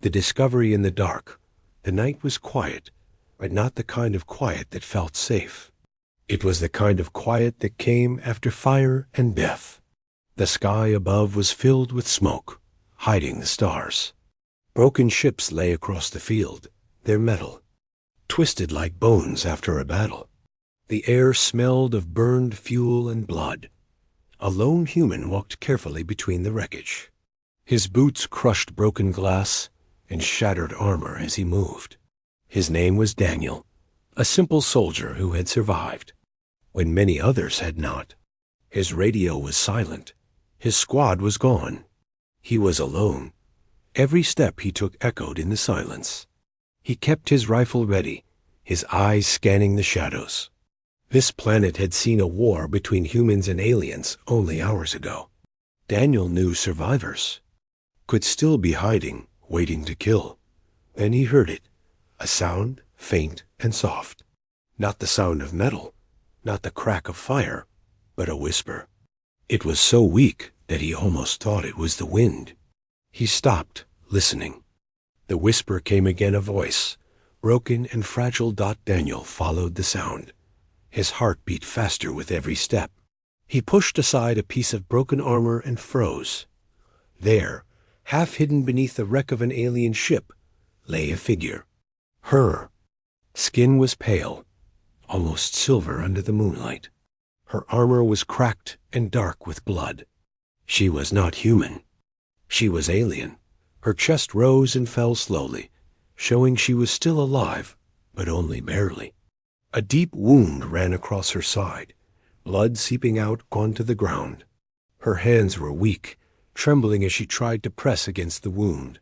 The discovery in the dark. The night was quiet, but not the kind of quiet that felt safe. It was the kind of quiet that came after fire and death. The sky above was filled with smoke, hiding the stars. Broken ships lay across the field, their metal, twisted like bones after a battle. The air smelled of burned fuel and blood. A lone human walked carefully between the wreckage. His boots crushed broken glass and shattered armor as he moved. His name was Daniel, a simple soldier who had survived, when many others had not. His radio was silent. His squad was gone. He was alone. Every step he took echoed in the silence. He kept his rifle ready, his eyes scanning the shadows. This planet had seen a war between humans and aliens only hours ago. Daniel knew survivors could still be hiding, waiting to kill. Then he heard it, a sound, faint and soft. Not the sound of metal, not the crack of fire, but a whisper. It was so weak that he almost thought it was the wind. He stopped, listening. The whisper came again, a voice, broken and fragile. Daniel followed the sound. His heart beat faster with every step. He pushed aside a piece of broken armor and froze. There, half hidden beneath the wreck of an alien ship, lay a figure. Her skin was pale, almost silver under the moonlight. Her armor was cracked and dark with blood. She was not human. She was alien. Her chest rose and fell slowly, showing she was still alive, but only barely. A deep wound ran across her side, blood seeping out onto the ground. Her hands were weak, trembling as she tried to press against the wound.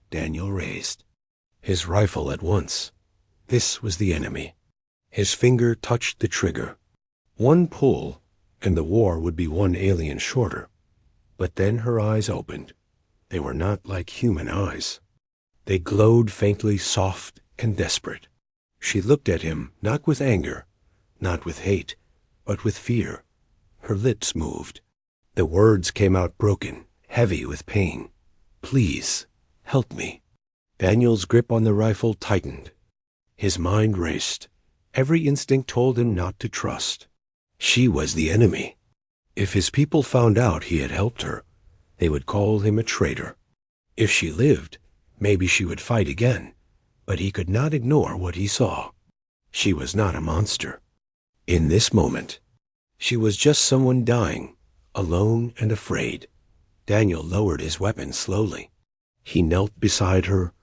Daniel raised his rifle at once. This was the enemy. His finger touched the trigger. One pull, and the war would be one alien shorter. But then her eyes opened. They were not like human eyes. They glowed faintly, soft and desperate. She looked at him, not with anger, not with hate, but with fear. Her lips moved. The words came out broken, heavy with pain. "Please, help me." Daniel's grip on the rifle tightened. His mind raced. Every instinct told him not to trust. She was the enemy. If his people found out he had helped her, they would call him a traitor. If she lived, maybe she would fight again, but he could not ignore what he saw. She was not a monster. In this moment, she was just someone dying, alone and afraid. Daniel lowered his weapon slowly. He knelt beside her,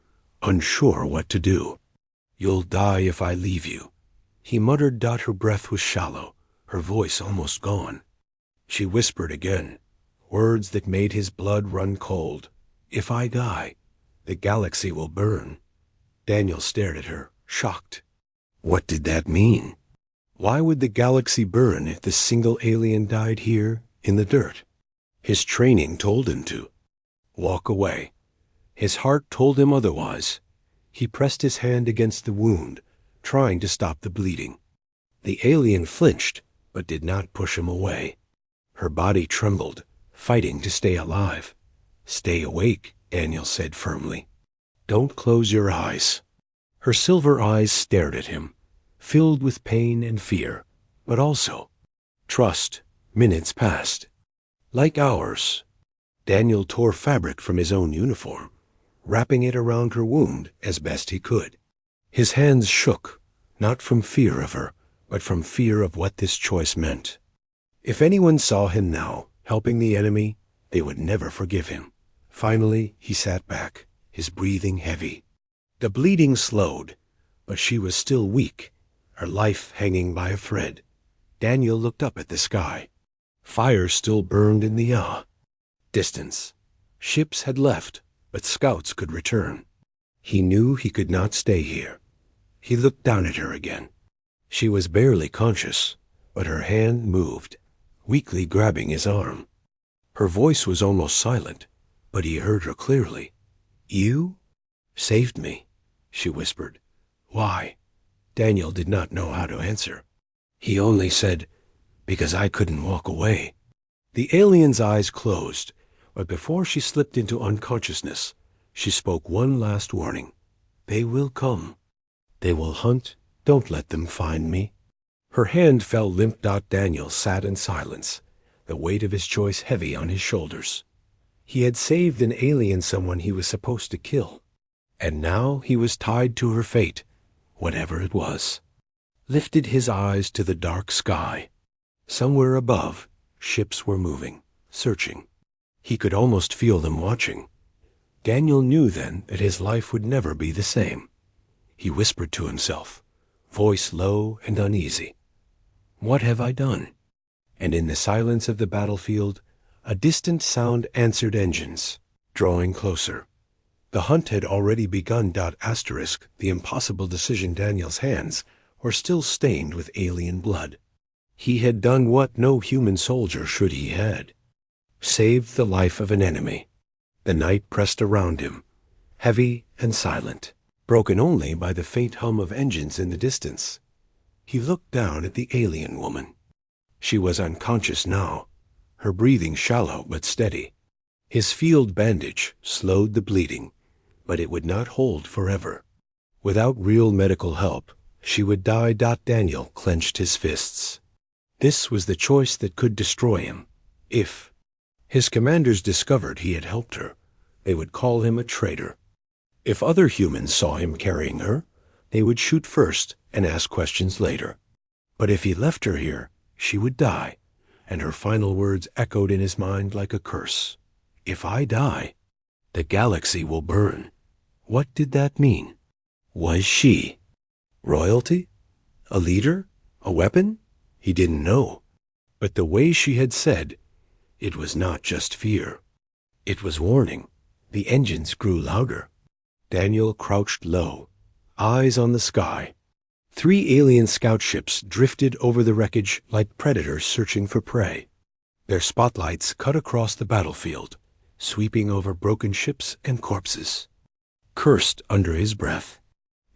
unsure what to do. "You'll die if I leave you," he muttered. Her breath was shallow, her voice almost gone. She whispered again, words that made his blood run cold. "If I die, the galaxy will burn." Daniel stared at her, shocked. What did that mean? Why would the galaxy burn if the single alien died here, in the dirt? His training told him to walk away. His heart told him otherwise. He pressed his hand against the wound, trying to stop the bleeding. The alien flinched, but did not push him away. Her body trembled, fighting to stay alive. "Stay awake," Daniel said firmly. "Don't close your eyes." Her silver eyes stared at him, filled with pain and fear, but also trust. Minutes passed. Like hours. Daniel tore fabric from his own uniform, wrapping it around her wound as best he could. His hands shook, not from fear of her, but from fear of what this choice meant. If anyone saw him now, helping the enemy, they would never forgive him. Finally, he sat back, his breathing heavy. The bleeding slowed, but she was still weak, her life hanging by a thread. Daniel looked up at the sky. Fire still burned in the distance. Ships had left, but scouts could return. He knew he could not stay here. He looked down at her again. She was barely conscious, but her hand moved, weakly grabbing his arm. Her voice was almost silent, but he heard her clearly. "You saved me," she whispered. "Why?" Daniel did not know how to answer. He only said, "Because I couldn't walk away." The alien's eyes closed, but before she slipped into unconsciousness, She spoke one last warning. They will come. They will hunt. Don't let them find me. Her hand fell limp. Daniel sat in silence, the weight of his choice heavy on his shoulders. He had saved an alien, someone he was supposed to kill. And now he was tied to her fate, whatever it was. Lifted his eyes to the dark sky. Somewhere above, ships were moving, searching. He could almost feel them watching. Daniel knew then that his life would never be the same. He whispered to himself, voice low and uneasy. What have I done? And in the silence of the battlefield, a distant sound answered engines, drawing closer. The hunt had already begun. The impossible decision. Daniel's hands were still stained with alien blood. He had done what no human soldier should. He had saved the life of an enemy. The night pressed around him, heavy and silent, broken only by the faint hum of engines in the distance. He looked down at the alien woman. She was unconscious now, her breathing shallow but steady. His field bandage slowed the bleeding, but it would not hold forever. Without real medical help, she would die. Daniel clenched his fists. This was the choice that could destroy him. If his commanders discovered he had helped her, they would call him a traitor. If other humans saw him carrying her, they would shoot first and ask questions later. But if he left her here, she would die, and her final words echoed in his mind like a curse. If I die, the galaxy will burn. What did that mean? Was she royalty? A leader? A weapon? He didn't know. But the way she had said, it was not just fear. It was warning. The engines grew louder. Daniel crouched low, eyes on the sky. 3 alien scout ships drifted over the wreckage like predators searching for prey. Their spotlights cut across the battlefield, sweeping over broken ships and corpses. Cursed under his breath.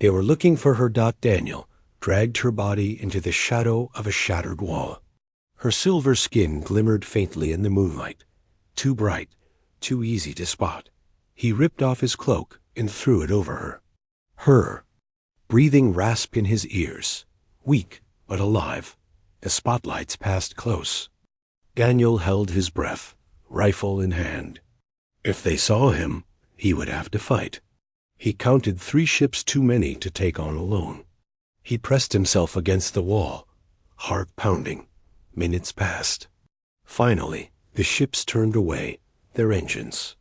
They were looking for her. Daniel dragged her body into the shadow of a shattered wall. Her silver skin glimmered faintly in the moonlight, too bright, too easy to spot. He ripped off his cloak and threw it over her. Her breathing rasped in his ears, weak but alive. The spotlights passed close. Daniel held his breath, rifle in hand. If they saw him, he would have to fight. He counted 3 ships too many to take on alone. He pressed himself against the wall, heart pounding. Minutes passed. Finally, the ships turned away, their engines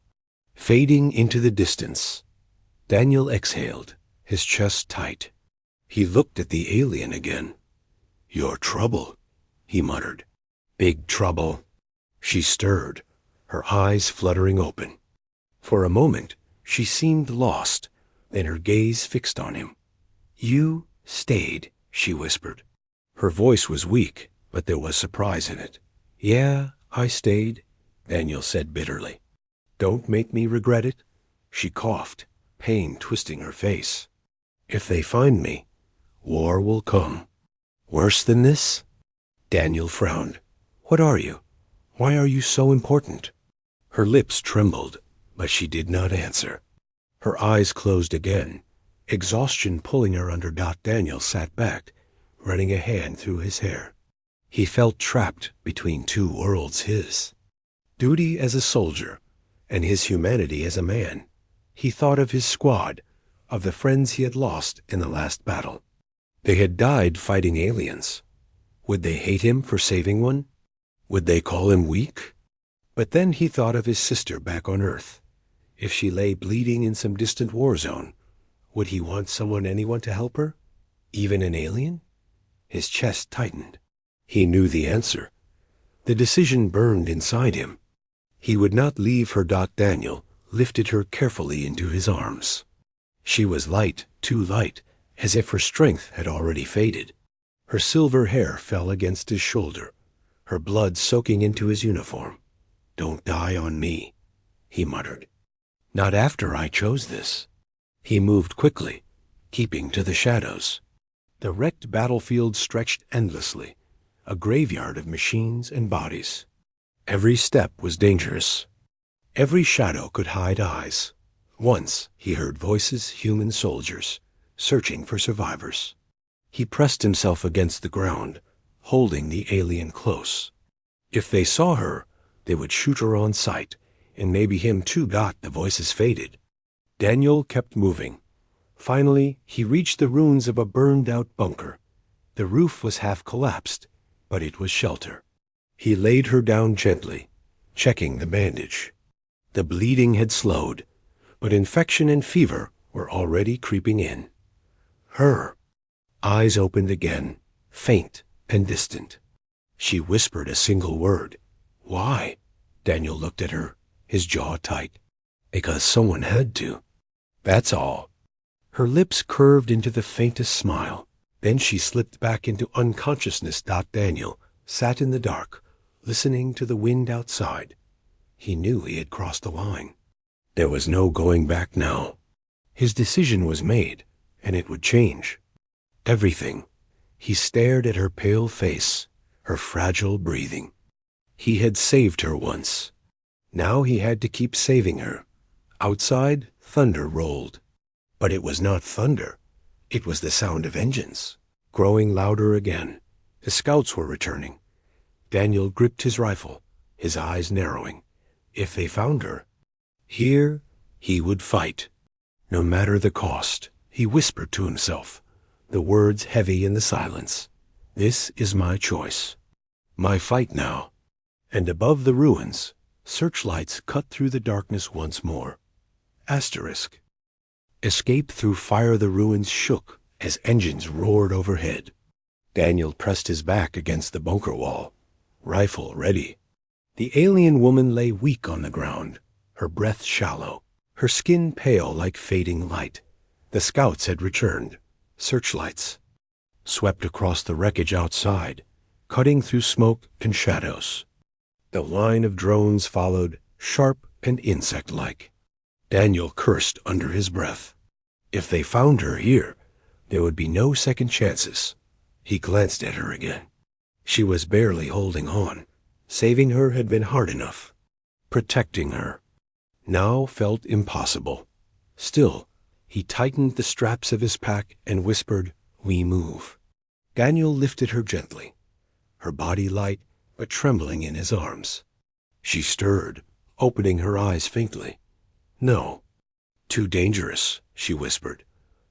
fading into the distance. Daniel exhaled, his chest tight. He looked at the alien again. Your trouble, he muttered. Big trouble. She stirred, her eyes fluttering open. For a moment, she seemed lost, then her gaze fixed on him. You stayed, she whispered. Her voice was weak, but there was surprise in it. Yeah, I stayed, Daniel said bitterly. Don't make me regret it. She coughed, pain twisting her face. If they find me, war will come. Worse than this? Daniel frowned. What are you? Why are you so important? Her lips trembled, but she did not answer. Her eyes closed again, exhaustion pulling her under. Daniel sat back, running a hand through his hair. He felt trapped between 2 worlds, his duty as a soldier and his humanity as a man. He thought of his squad, of the friends he had lost in the last battle. They had died fighting aliens. Would they hate him for saving one? Would they call him weak? But then he thought of his sister back on Earth. If she lay bleeding in some distant war zone, would he want anyone to help her? Even an alien? His chest tightened. He knew the answer. The decision burned inside him. He would not leave her. Daniel lifted her carefully into his arms. She was light, too light, as if her strength had already faded. Her silver hair fell against his shoulder, her blood soaking into his uniform. Don't die on me, he muttered. Not after I chose this. He moved quickly, keeping to the shadows. The wrecked battlefield stretched endlessly, a graveyard of machines and bodies. Every step was dangerous. Every shadow could hide eyes. Once he heard voices, human soldiers, searching for survivors. He pressed himself against the ground, holding the alien close. If they saw her, they would shoot her on sight, and maybe him too. The voices faded. Daniel kept moving. Finally, he reached the ruins of a burned-out bunker. The roof was half collapsed, but it was shelter. He laid her down gently, checking the bandage. The bleeding had slowed, but infection and fever were already creeping in. Her eyes opened again, faint and distant. She whispered a single word. "Why?" Daniel looked at her, his jaw tight. "Because someone had to. That's all." Her lips curved into the faintest smile. Then she slipped back into unconsciousness. Daniel sat in the dark, listening to the wind outside. He knew he had crossed a line. There was no going back now. His decision was made, and it would change everything. He stared at her pale face, her fragile breathing. He had saved her once. Now he had to keep saving her. Outside, thunder rolled. But it was not thunder. It was the sound of engines, growing louder again. The scouts were returning. Daniel gripped his rifle, his eyes narrowing. If they found her, here he would fight, no matter the cost. He whispered to himself, the words heavy in the silence. This is my choice, my fight now. And above the ruins, searchlights cut through the darkness once more. Asterisk. Escape through fire. The ruins shook as engines roared overhead. Daniel pressed his back against the bunker wall, rifle ready. The alien woman lay weak on the ground, her breath shallow, her skin pale like fading light. The scouts had returned. Searchlights swept across the wreckage outside, cutting through smoke and shadows. The line of drones followed, sharp and insect-like. Daniel cursed under his breath. If they found her here, there would be no second chances. He glanced at her again. She was barely holding on. Saving her had been hard enough. Protecting her now felt impossible. Still, he tightened the straps of his pack and whispered, "We move." Daniel lifted her gently, her body light but trembling in his arms. She stirred, opening her eyes faintly. "No, too dangerous," she whispered.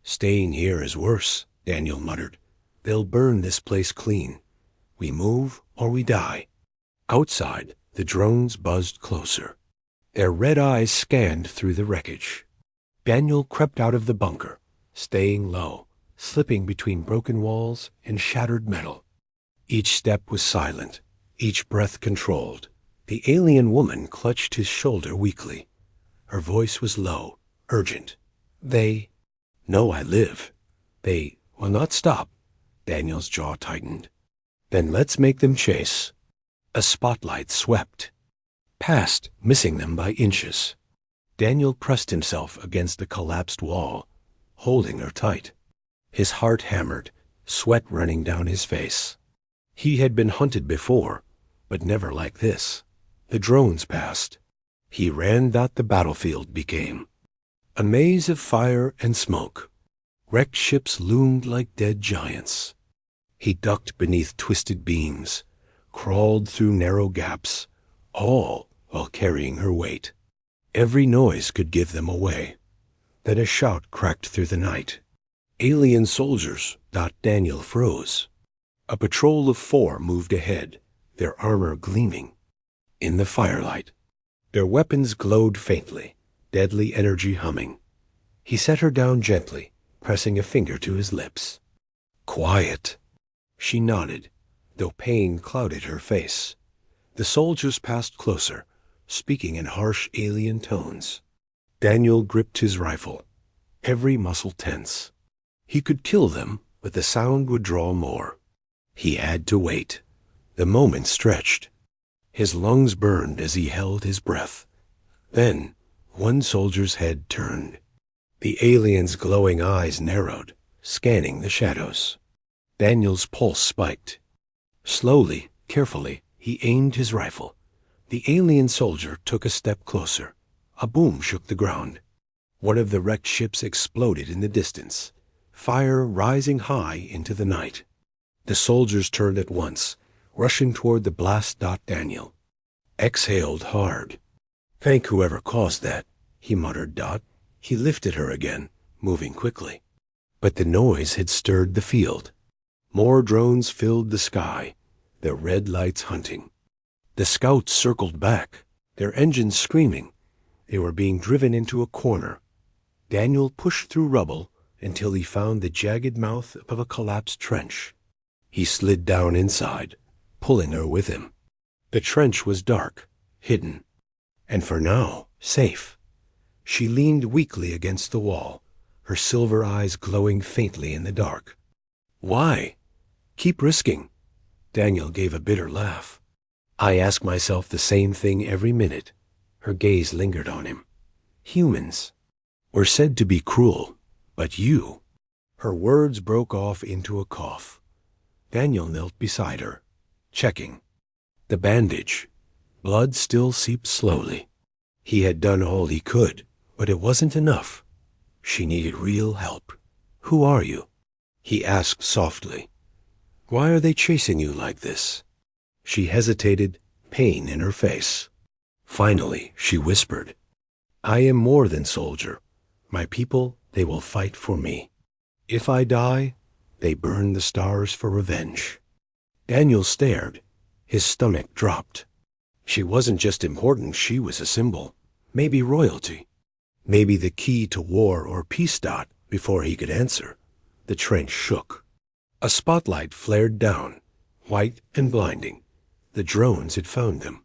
"Staying here is worse," Daniel muttered. "They'll burn this place clean. We move or we die." Outside, the drones buzzed closer. Their red eyes scanned through the wreckage. Daniel crept out of the bunker, staying low, slipping between broken walls and shattered metal. Each step was silent, each breath controlled. The alien woman clutched his shoulder weakly. Her voice was low, urgent. "They know I live. They will not stop." Daniel's jaw tightened. "Then let's make them chase." A spotlight swept past, missing them by inches. Daniel pressed himself against the collapsed wall, holding her tight. His heart hammered, sweat running down his face. He had been hunted before, but never like this. The drones passed. He ran. The battlefield became a maze of fire and smoke. Wrecked ships loomed like dead giants. He ducked beneath twisted beams, crawled through narrow gaps, all while carrying her weight. Every noise could give them away. Then a shout cracked through the night. "Alien soldiers!" Daniel froze. A patrol of 4 moved ahead, their armor gleaming in the firelight. Their weapons glowed faintly, deadly energy humming. He set her down gently, pressing a finger to his lips. "Quiet." She nodded, though pain clouded her face. The soldiers passed closer, speaking in harsh alien tones. Daniel gripped his rifle, every muscle tense. He could kill them, but the sound would draw more. He had to wait. The moment stretched. His lungs burned as he held his breath. Then one soldier's head turned. The alien's glowing eyes narrowed, scanning the shadows. Daniel's pulse spiked. Slowly, carefully, he aimed his rifle. The alien soldier took a step closer. A boom shook the ground. One of the wrecked ships exploded in the distance, fire rising high into the night. The soldiers turned at once, rushing toward the blast. Daniel exhaled hard. "Thank whoever caused that," he muttered. He lifted her again, moving quickly. But the noise had stirred the field. More drones filled the sky, their red lights hunting. The scouts circled back, their engines screaming. They were being driven into a corner. Daniel pushed through rubble until he found the jagged mouth of a collapsed trench. He slid down inside, pulling her with him. The trench was dark, hidden, and for now, safe. She leaned weakly against the wall, her silver eyes glowing faintly in the dark. "Why? Keep risking." Daniel gave a bitter laugh. "I ask myself the same thing every minute." Her gaze lingered on him. "Humans. We're said to be cruel, but you—" Her words broke off into a cough. Daniel knelt beside her, checking. The bandage. Blood still seeped slowly. He had done all he could, but it wasn't enough. She needed real help. "Who are you?" he asked softly. "Why are they chasing you like this?" She hesitated, pain in her face. Finally, she whispered, "I am more than soldier. My people, they will fight for me. If I die, they burn the stars for revenge." Daniel stared. His stomach dropped. She wasn't just important, she was a symbol. Maybe royalty. Maybe the key to war or peace. Before he could answer, the trench shook. A spotlight flared down, white and blinding. The drones had found them.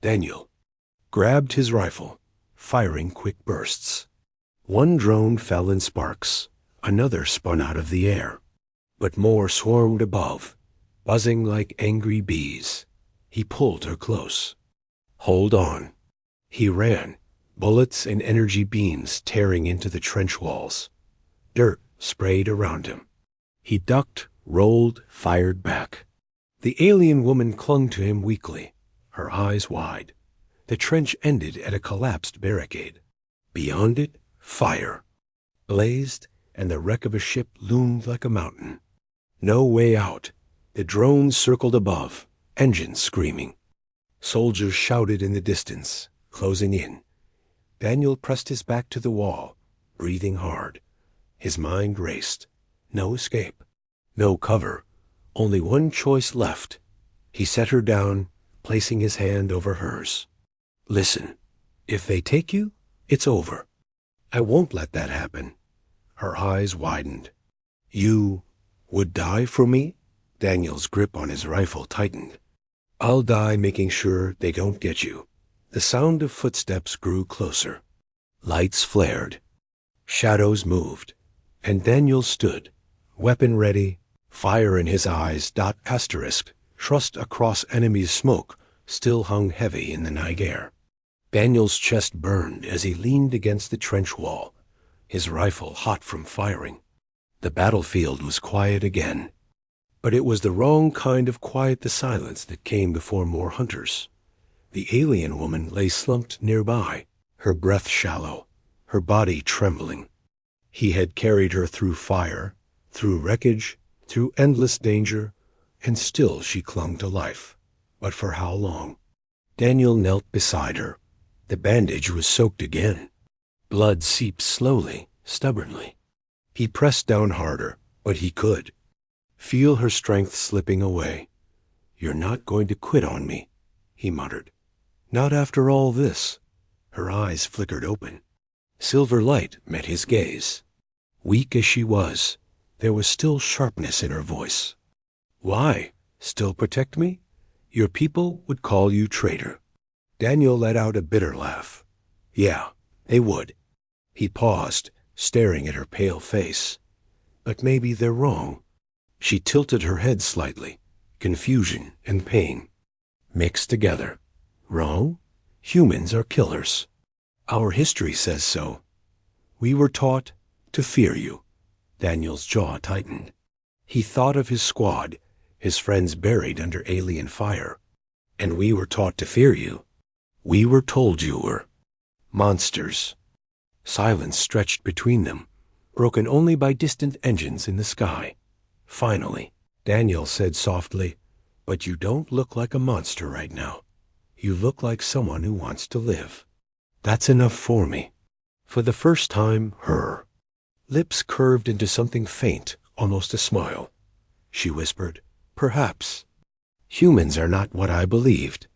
Daniel grabbed his rifle, firing quick bursts. One drone fell in sparks. Another spun out of the air. But more swarmed above, buzzing like angry bees. He pulled her close. "Hold on." He ran, bullets and energy beams tearing into the trench walls. Dirt sprayed around him. He ducked, rolled, fired back. The alien woman clung to him weakly, her eyes wide. The trench ended at a collapsed barricade. Beyond it, fire blazed, and the wreck of a ship loomed like a mountain. No way out. The drones circled above, engines screaming. Soldiers shouted in the distance, closing in. Daniel pressed his back to the wall, breathing hard. His mind raced. No escape. No cover. Only one choice left. He set her down, placing his hand over hers. "Listen, if they take you, it's over. I won't let that happen." Her eyes widened. "You would die for me?" Daniel's grip on his rifle tightened. "I'll die making sure they don't get you." The sound of footsteps grew closer. Lights flared. Shadows moved. And Daniel stood, weapon ready, fire in his eyes. Asterisk, thrust across enemy's smoke, still hung heavy in the night air. Daniel's chest burned as he leaned against the trench wall, his rifle hot from firing. The battlefield was quiet again. But it was the wrong kind of quiet, the silence that came before more hunters. The alien woman lay slumped nearby, her breath shallow, her body trembling. He had carried her through fire, through wreckage, through endless danger, and still she clung to life. But for how long? Daniel knelt beside her. The bandage was soaked again. Blood seeped slowly, stubbornly. He pressed down harder, but he could. Feel her strength slipping away. "You're not going to quit on me," he muttered. "Not after all this." Her eyes flickered open. Silver light met his gaze. Weak as she was, there was still sharpness in her voice. "Why? Still protect me? Your people would call you traitor." Daniel let out a bitter laugh. "Yeah, they would." He paused, staring at her pale face. "But maybe they're wrong." She tilted her head slightly, confusion and pain mixed together. "Wrong? Humans are killers. Our history says so. We were taught to fear you." Daniel's jaw tightened. He thought of his squad, his friends buried under alien fire. "And we were taught to fear you. We were told you were monsters." Silence stretched between them, broken only by distant engines in the sky. Finally, Daniel said softly, "But you don't look like a monster right now. You look like someone who wants to live. That's enough for me." For the first time, her lips curved into something faint, almost a smile. She whispered, "Perhaps. Humans are not what I believed."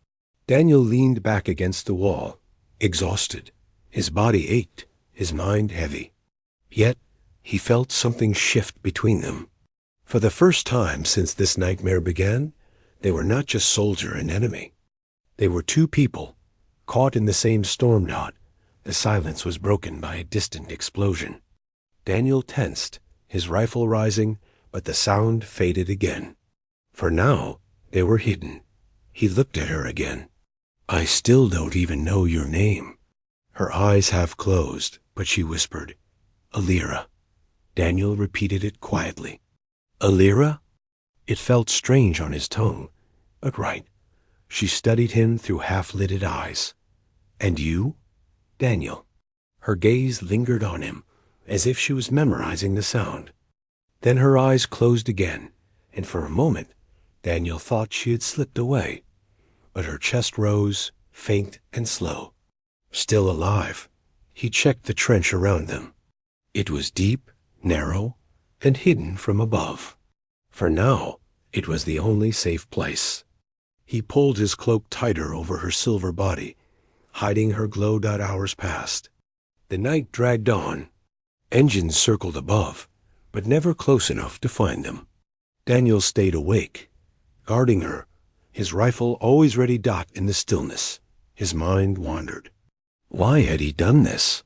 Daniel leaned back against the wall, exhausted. His body ached, his mind heavy. Yet, he felt something shift between them. For the first time since this nightmare began, they were not just soldier and enemy. They were two people, caught in the same storm knot. The silence was broken by a distant explosion. Daniel tensed, his rifle rising, but the sound faded again. For now, they were hidden. He looked at her again. "I still don't even know your name." Her eyes half closed, but she whispered, "Alira." Daniel repeated it quietly. "Alira?" It felt strange on his tongue, but right. She studied him through half-lidded eyes. "And you?" "Daniel." Her gaze lingered on him, as if she was memorizing the sound. Then her eyes closed again, and for a moment, Daniel thought she had slipped away. But her chest rose, faint and slow. Still alive, he checked the trench around them. It was deep, narrow, and hidden from above. For now, it was the only safe place. He pulled his cloak tighter over her silver body, hiding her glow. Hours passed. The night dragged on. Engines circled above, but never close enough to find them. Daniel stayed awake, guarding her, his rifle always ready. In the stillness, his mind wandered. Why had he done this?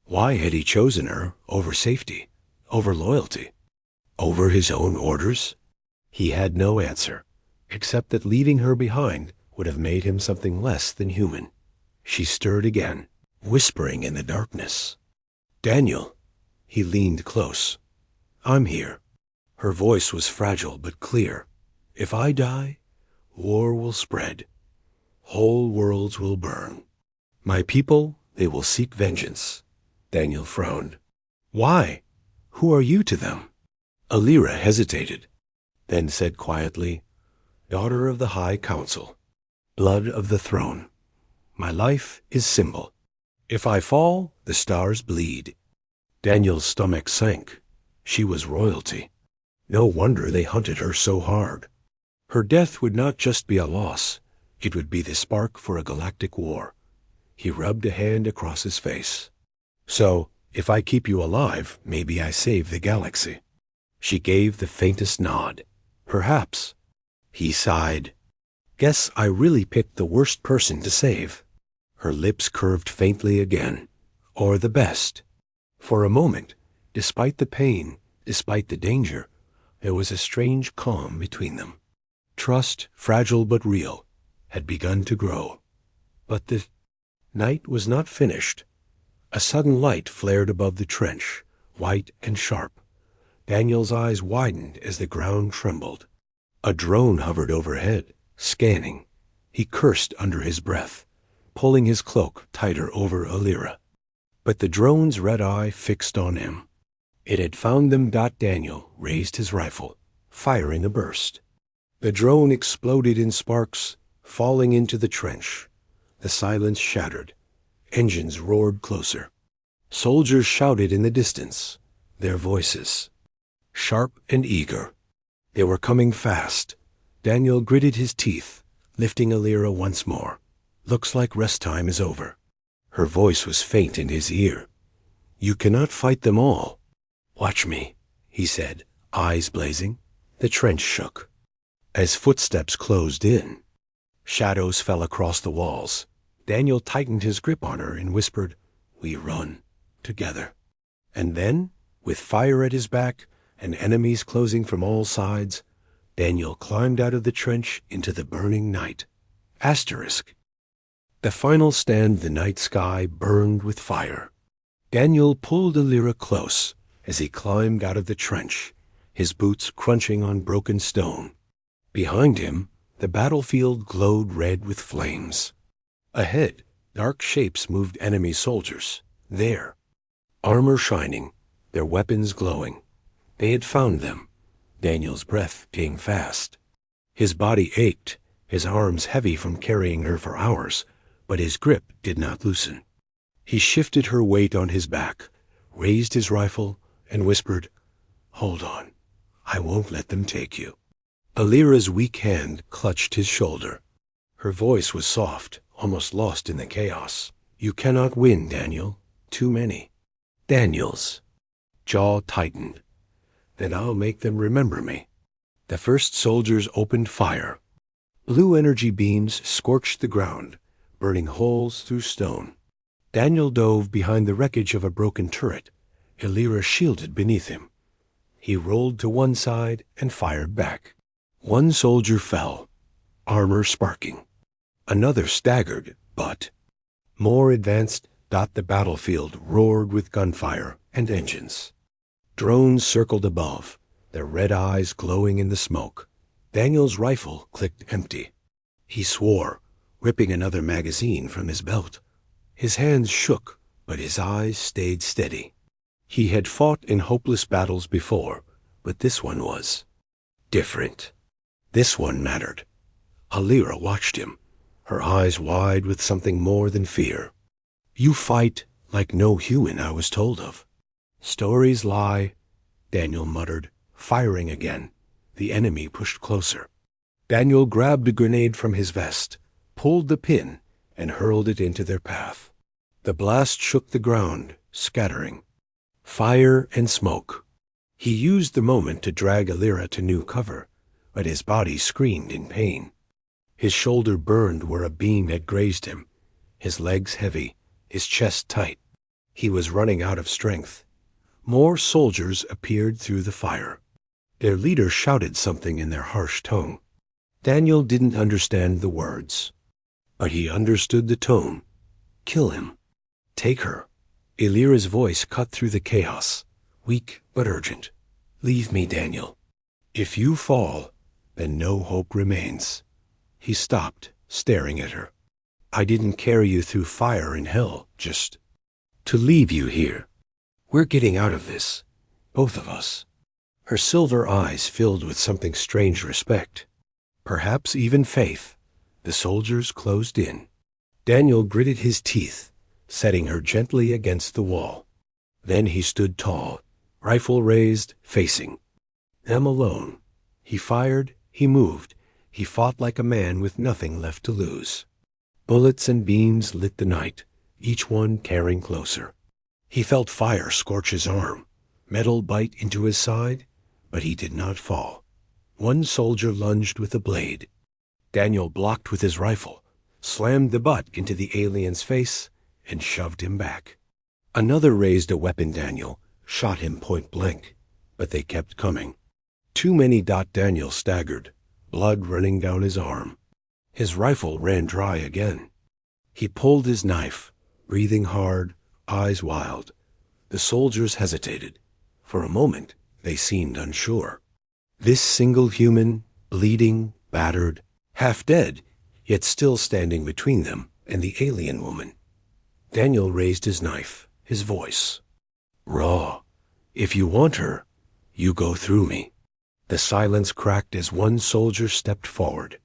Why had he chosen her over safety, over loyalty, over his own orders? He had no answer, except that leaving her behind would have made him something less than human. She stirred again, whispering in the darkness. "Daniel." He leaned close. "I'm here." Her voice was fragile but clear. "If I die, war will spread. Whole worlds will burn. My people, they will seek vengeance." Daniel frowned. "Why? Who are you to them?" Alira hesitated, then said quietly, "Daughter of the High Council, blood of the throne. My life is symbol. If I fall, the stars bleed." Daniel's stomach sank. She was royalty. No wonder they hunted her so hard. Her death would not just be a loss. It would be the spark for a galactic war. He rubbed a hand across his face. "So, if I keep you alive, maybe I save the galaxy." She gave the faintest nod. "Perhaps." He sighed. "Guess I really picked the worst person to save." Her lips curved faintly again. "Or the best." For a moment, despite the pain, despite the danger, there was a strange calm between them. Trust, fragile but real, had begun to grow. But the night was not finished. A sudden light flared above the trench, white and sharp. Daniel's eyes widened as the ground trembled. A drone hovered overhead, scanning. He cursed under his breath, pulling his cloak tighter over Alira. But the drone's red eye fixed on him. It had found them. Daniel raised his rifle, firing a burst. The drone exploded in sparks, falling into the trench. The silence shattered. Engines roared closer. Soldiers shouted in the distance, their voices sharp and eager. They were coming fast. Daniel gritted his teeth, lifting Alira once more. "Looks like rest time is over." Her voice was faint in his ear. "You cannot fight them all." "Watch me," he said, eyes blazing. The trench shook. As footsteps closed in, shadows fell across the walls. Daniel tightened his grip on her and whispered, "We run together." And then, with fire at his back and enemies closing from all sides, Daniel climbed out of the trench into the burning night. Asterisk. The final stand, the night sky burned with fire. Daniel pulled Alira close as he climbed out of the trench, his boots crunching on broken stone. Behind him, the battlefield glowed red with flames. Ahead, dark shapes moved enemy soldiers. There, armor shining, their weapons glowing. They had found them. Daniel's breath came fast. His body ached, his arms heavy from carrying her for hours, but his grip did not loosen. He shifted her weight on his back, raised his rifle, and whispered, "Hold on. I won't let them take you." Alira's weak hand clutched his shoulder. Her voice was soft, almost lost in the chaos. "You cannot win, Daniel. Too many." Daniel's jaw tightened. "Then I'll make them remember me." The first soldiers opened fire. Blue energy beams scorched the ground, burning holes through stone. Daniel dove behind the wreckage of a broken turret, Alira shielded beneath him. He rolled to one side and fired back. One soldier fell, armor sparking. Another staggered, but more advanced dot the battlefield roared with gunfire and engines. Drones circled above, their red eyes glowing in the smoke. Daniel's rifle clicked empty. He swore, ripping another magazine from his belt. His hands shook, but his eyes stayed steady. He had fought in hopeless battles before, but this one was different. This one mattered. Alira watched him, her eyes wide with something more than fear. "You fight like no human I was told of." "Stories lie," Daniel muttered, firing again. The enemy pushed closer. Daniel grabbed a grenade from his vest, pulled the pin, and hurled it into their path. The blast shook the ground, scattering fire and smoke. He used the moment to drag Alira to new cover, but his body screamed in pain. His shoulder burned where a beam had grazed him, his legs heavy, his chest tight. He was running out of strength. More soldiers appeared through the fire. Their leader shouted something in their harsh tongue. Daniel didn't understand the words, but he understood the tone. "Kill him. Take her." Alira's voice cut through the chaos, weak but urgent. "Leave me, Daniel. If you fall, then no hope remains." He stopped, staring at her. "I didn't carry you through fire and hell, just to leave you here. We're getting out of this, both of us." Her silver eyes filled with something strange respect, perhaps even faith. The soldiers closed in. Daniel gritted his teeth, setting her gently against the wall. Then he stood tall, rifle raised, facing them alone. He fired, he moved, he fought like a man with nothing left to lose. Bullets and beams lit the night, each one tearing closer. He felt fire scorch his arm, metal bite into his side, but he did not fall. One soldier lunged with a blade. Daniel blocked with his rifle, slammed the butt into the alien's face, and shoved him back. Another raised a weapon. Daniel shot him point blank, but they kept coming. Too many. Daniel staggered, blood running down his arm. His rifle ran dry again. He pulled his knife, breathing hard, eyes wild. The soldiers hesitated. For a moment, they seemed unsure. This single human, bleeding, battered, half dead, yet still standing between them and the alien woman. Daniel raised his knife, his voice raw. "If you want her, you go through me." The silence cracked as one soldier stepped forward.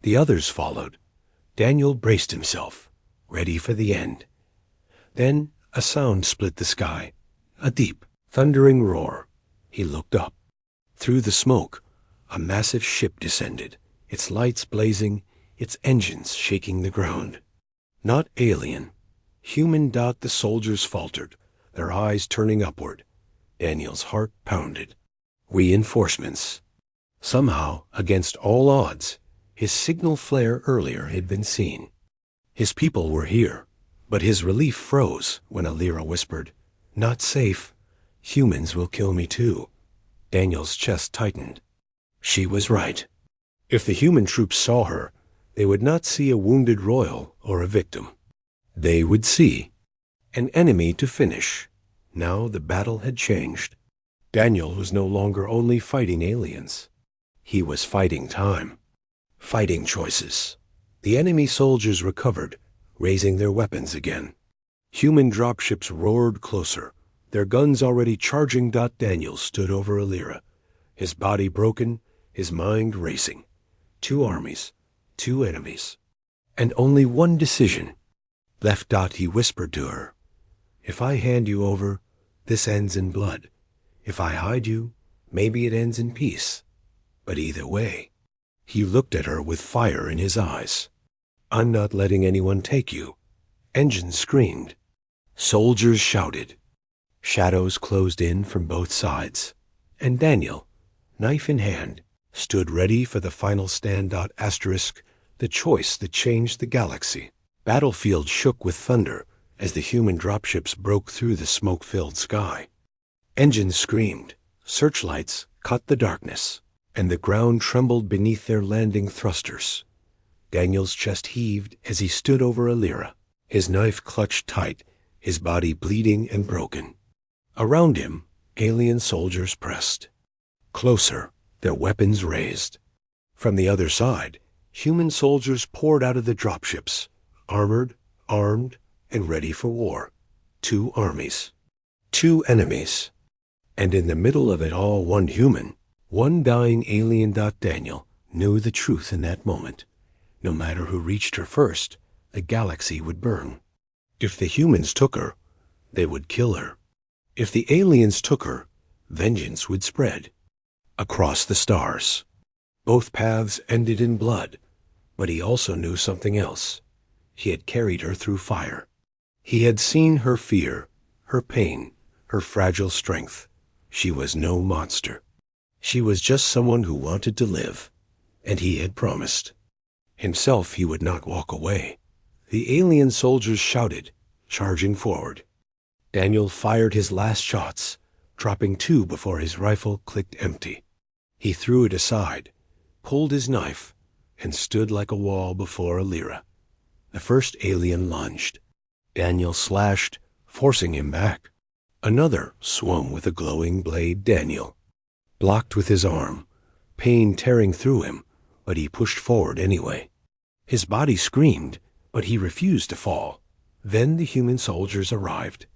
The others followed. Daniel braced himself, ready for the end. Then a sound split the sky, a deep, thundering roar. He looked up. Through the smoke, a massive ship descended, its lights blazing, its engines shaking the ground. Not alien. Human. The soldiers faltered, their eyes turning upward. Daniel's heart pounded. Reinforcements. Somehow, against all odds, his signal flare earlier had been seen. His people were here, but his relief froze when Alira whispered, "Not safe. Humans will kill me too." Daniel's chest tightened. She was right. If the human troops saw her, they would not see a wounded royal or a victim. They would see an enemy to finish. Now the battle had changed. Daniel was no longer only fighting aliens. He was fighting time, fighting choices. The enemy soldiers recovered, raising their weapons again. Human dropships roared closer, Their guns already charging. Daniel stood over Alira, his body broken, his mind racing. 2 armies, 2 enemies, and only one decision left. He whispered to her, "If I hand you over, this ends in blood. If I hide you, maybe it ends in peace. But either way." He looked at her with fire in his eyes. "I'm not letting anyone take you." Engines screamed. Soldiers shouted. Shadows closed in from both sides. And Daniel, knife in hand, stood ready for the final stand. Asterisk, the choice that changed the galaxy. Battlefield shook with thunder as the human dropships broke through the smoke-filled sky. Engines screamed, searchlights cut the darkness, and the ground trembled beneath their landing thrusters. Daniel's chest heaved as he stood over Alira, his knife clutched tight, his body bleeding and broken. Around him, alien soldiers pressed. Closer, their weapons raised. From the other side, human soldiers poured out of the dropships, armored, armed, and ready for war. 2 armies, 2 enemies. And in the middle of it all, one human, one dying alien. Daniel knew the truth in that moment. No matter who reached her first, the galaxy would burn. If the humans took her, they would kill her. If the aliens took her, vengeance would spread across the stars. Both paths ended in blood, but he also knew something else. He had carried her through fire. He had seen her fear, her pain, her fragile strength. She was no monster. She was just someone who wanted to live, and he had promised. Himself, he would not walk away. The alien soldiers shouted, charging forward. Daniel fired his last shots, dropping 2 before his rifle clicked empty. He threw it aside, pulled his knife, and stood like a wall before Alira. The first alien lunged. Daniel slashed, forcing him back. Another swung with a glowing blade. Daniel blocked with his arm, pain tearing through him, but he pushed forward anyway. His body screamed, but he refused to fall. Then the human soldiers arrived.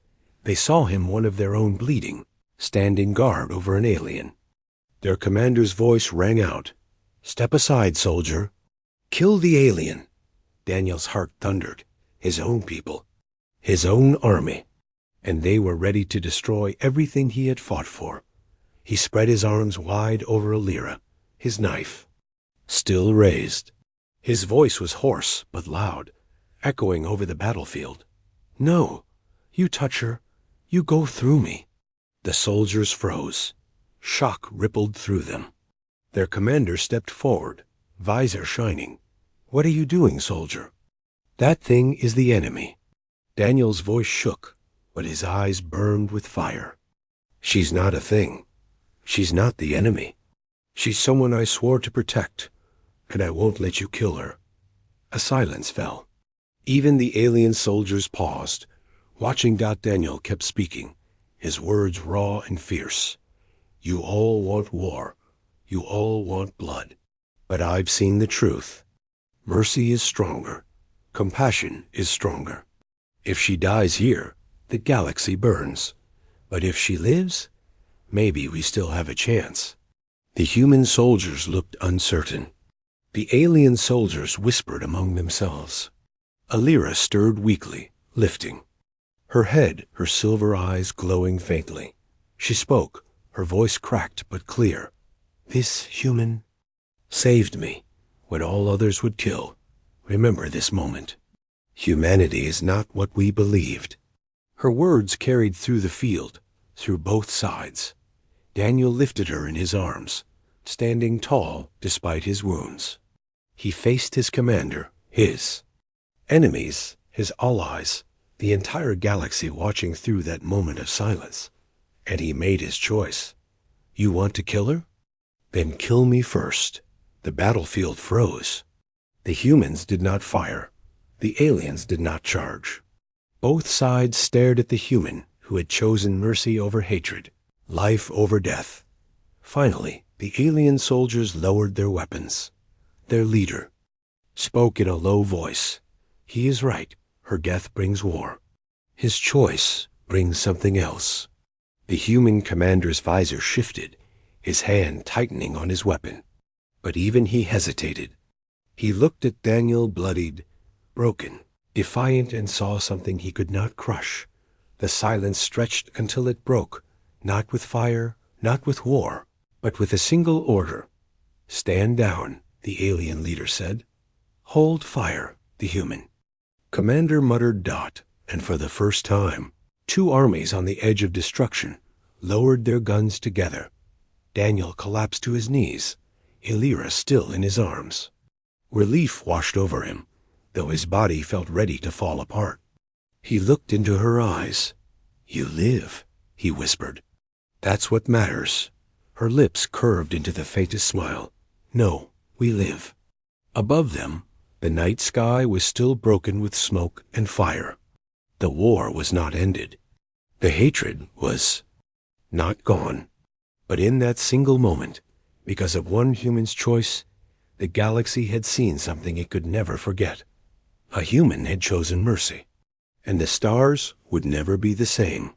They saw him, one of their own, bleeding, standing guard over an alien. Their commander's voice rang out, "Step aside, soldier. Kill the alien." Daniel's heart thundered. His own people, his own army, and they were ready to destroy everything he had fought for. He spread his arms wide over Alira, his knife still raised. His voice was hoarse but loud, echoing over the battlefield. "No, you touch her, you go through me." The soldiers froze. Shock rippled through them. Their commander stepped forward, visor shining. "What are you doing, soldier?" "That thing is the enemy." Daniel's voice shook, but his eyes burned with fire. "She's not a thing. She's not the enemy. She's someone I swore to protect, and I won't let you kill her." A silence fell. Even the alien soldiers paused, watching. Daniel kept speaking, his words raw and fierce. "You all want war. You all want blood. But I've seen the truth. Mercy is stronger. Compassion is stronger. If she dies here, the galaxy burns. But if she lives, maybe we still have a chance." The human soldiers looked uncertain. The alien soldiers whispered among themselves. Alira stirred weakly, lifting. Her head, her silver eyes glowing faintly. She spoke, her voice cracked but clear. "This human saved me when all others would kill. Remember this moment. Humanity is not what we believed." Her words carried through the field, through both sides. Daniel lifted her in his arms, standing tall despite his wounds. He faced his commander, his enemies, his allies, the entire galaxy watching through that moment of silence. And he made his choice. "You want to kill her? Then kill me first." The battlefield froze. The humans did not fire. The aliens did not charge. Both sides stared at the human who had chosen mercy over hatred, life over death. Finally, the alien soldiers lowered their weapons. Their leader spoke in a low voice. "He is right. Her death brings war. His choice brings something else." The human commander's visor shifted, his hand tightening on his weapon. But even he hesitated. He looked at Daniel, bloodied, broken, defiant, and saw something he could not crush. The silence stretched until it broke, not with fire, not with war, but with a single order. "Stand down," the alien leader said. "Hold fire," the human. Commander muttered dot, and for the first time, two armies on the edge of destruction lowered their guns together. Daniel collapsed to his knees, Illyra still in his arms. Relief washed over him, though his body felt ready to fall apart. He looked into her eyes. "You live," he whispered. "That's what matters." Her lips curved into the faintest smile. "No, we live." Above them, the night sky was still broken with smoke and fire. The war was not ended. The hatred was not gone. But in that single moment, because of one human's choice, the galaxy had seen something it could never forget. A human had chosen mercy, and the stars would never be the same.